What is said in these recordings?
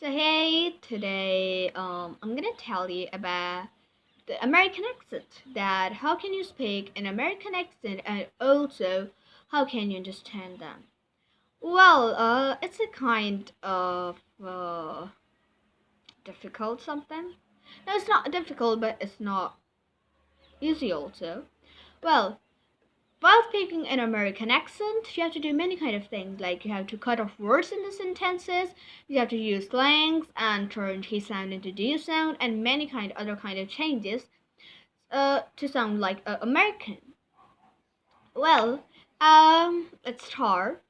So hey, today I'm gonna tell you about the American accent. That how can you speak an American accent, and also how can you understand them? Well, it's a kind of difficult something. No, it's not difficult, but it's not easy also. Well, while speaking an American accent, you have to do many kind of things, like you have to cut off words in the sentences, you have to use slangs and turn T sound into D sound, and many other kind of changes to sound like American. Well, let's start.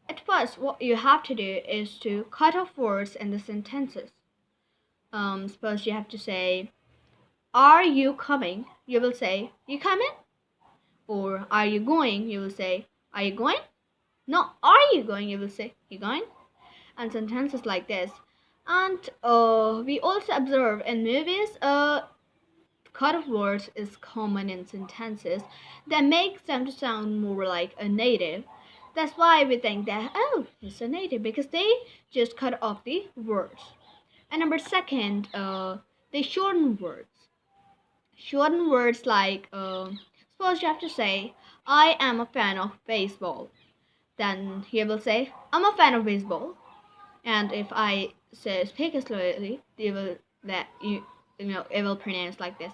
At first, what you have to do is to cut off words in the sentences. Suppose you have to say, "Are you coming?" You will say, "You coming?" Or "Are you going?" You will say, "Are you going?" No, are you going? You will say, you going? And sentences like this. And we also observe in movies, cut of words is common in sentences that makes them to sound more like a native. That's why we think that, oh, it's a native, because they just cut off the words. And number second, they shorten words. Shorten words like, suppose you have to say, I am a fan of baseball. Then he will say, I'm a fan of baseball. And if I say speak slowly, they will that you know it will pronounce like this.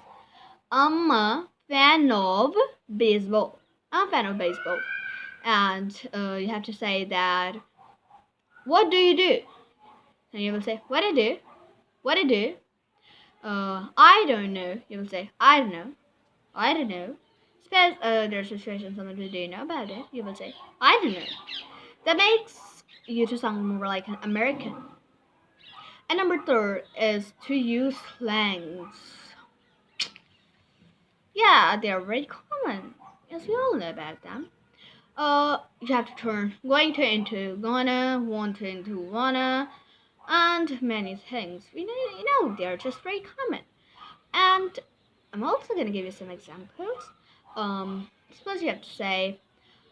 I'm a fan of baseball. I'm a fan of baseball. And you have to say that. What do you do? And you will say, what I do? What I do? I don't know. You will say, I don't know. I don't know. Suppose there's a situation someone who do you know about it. You will say, I don't know. That makes you to sound more like an American. And number third is to use slangs. Yeah, they are very common, as we all know about them. You have to turn going to into gonna, want to into wanna, and many things. They are just very common. And I'm also gonna give you some examples. Suppose you have to say,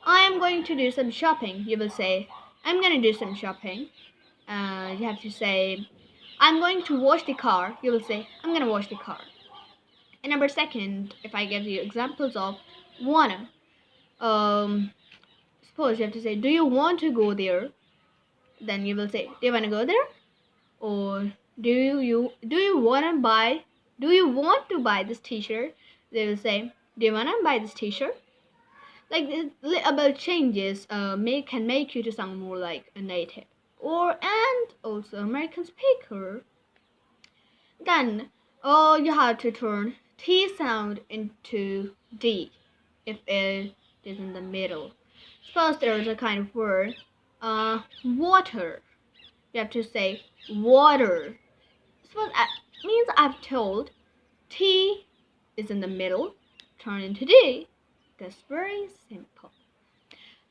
I am going to do some shopping. You will say, I'm gonna do some shopping. You have to say, I'm going to wash the car. You will say, I'm gonna wash the car. And number second, if I give you examples of wanna, um, suppose you have to say, do you want to go there? Then you will say, do you wanna go there? Or do you want to buy this T-shirt? They will say, do you wanna buy this T-shirt? Like these little changes can make you to sound more like a native or and also American speaker. Then you have to turn T sound into D if it is in the middle. Suppose there is a kind of word, water. You have to say water. Suppose that means I've told T is in the middle, turn into D. That's very simple.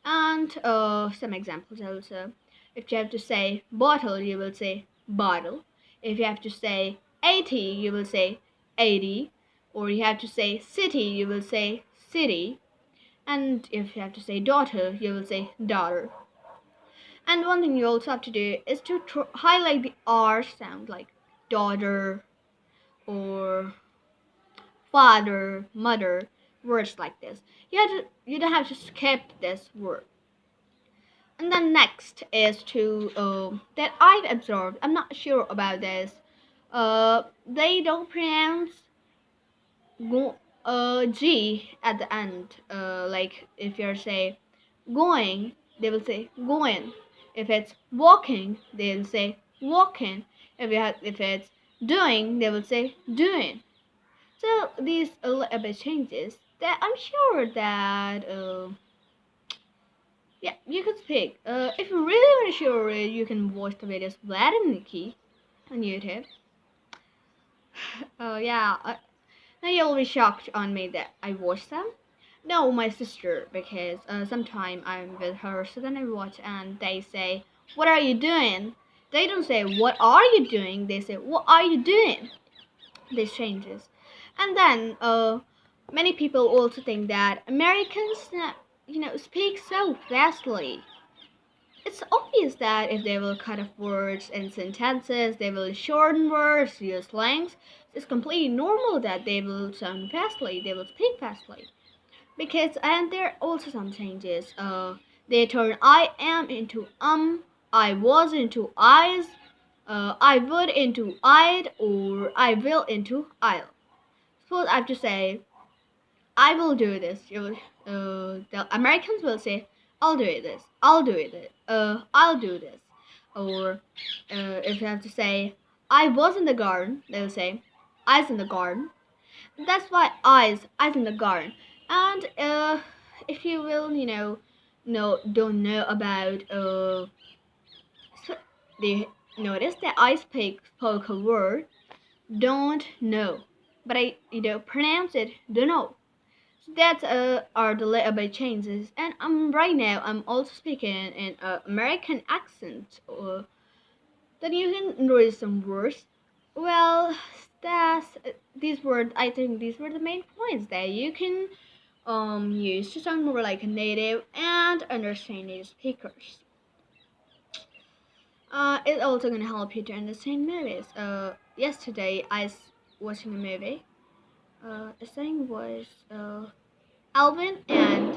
And some examples also. If you have to say bottle, you will say bottle. If you have to say 80, you will say 80. Or you have to say city, you will say city. And if you have to say daughter, you will say daughter. And one thing you also have to do is to highlight the R sound, like daughter or father, mother, words like this. You don't have to skip this word. And then next is to that I've observed. I'm not sure about this. They don't pronounce G at the end. Like if you're say going, they will say going. If it's walking, they'll say walking. If it's doing, they will say doing. So these a little bit changes that I'm sure that yeah, you can speak. If you really want to show it, you can watch the videos of Vlad and Nikki on YouTube. Yeah, now you'll be shocked on me that I watched them. No, my sister, because sometime I'm with her, so then I watch and they say, "What are you doing?" They don't say, "What are you doing?" They say, "What are you doing?" This changes, and then many people also think that Americans, speak so fastly. it's obvious that if they will cut off words and sentences, they will shorten words, use slangs. It's completely normal that they will sound fastly, they will speak fastly. Because and there are also some changes. They turn I am into I was into I's, I would into I'd, or I will into I'll. Suppose I have to say I will do this. The Americans will say, I'll do this. I'll do it. I'll do this. Or if you have to say, I was in the garden, they'll say, I was in the garden. That's why eyes in the garden. And if you will, don't know about the notice that spoke a word, don't know, but I pronounce it, don't know. That are the little bit changes, and right now I'm also speaking in American accent. Then you can notice some words. Well, that's these words. I think these were the main points that you can use to sound more like a native and understand native speakers. It's also gonna help you to understand movies. Yesterday I was watching a movie. The thing was Alvin, and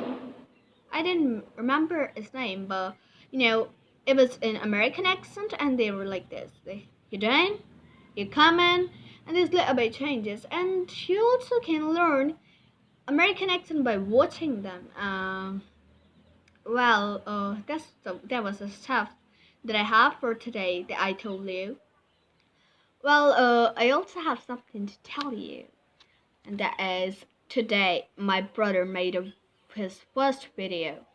I didn't remember his name, but it was an American accent, and they were like this: you doing, you coming, and there's little bit changes, and you also can learn American accent by watching them. That was the stuff that I have for today that I told you. Well, I also have something to tell you, and that is today my brother made his first video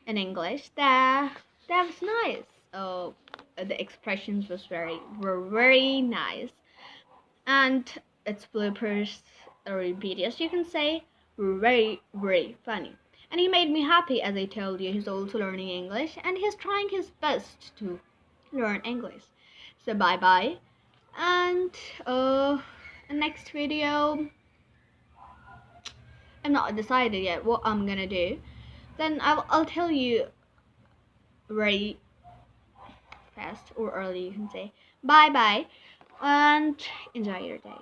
in English. That was nice. The expressions were very nice, and its bloopers or videos you can say were very funny. And he made me happy, as I told you. He's also learning English, and he's trying his best to learn English. So bye bye, and next video. I'm not decided yet what I'm gonna do. Then I'll tell you very fast or early, you can say. Bye bye, and enjoy your day.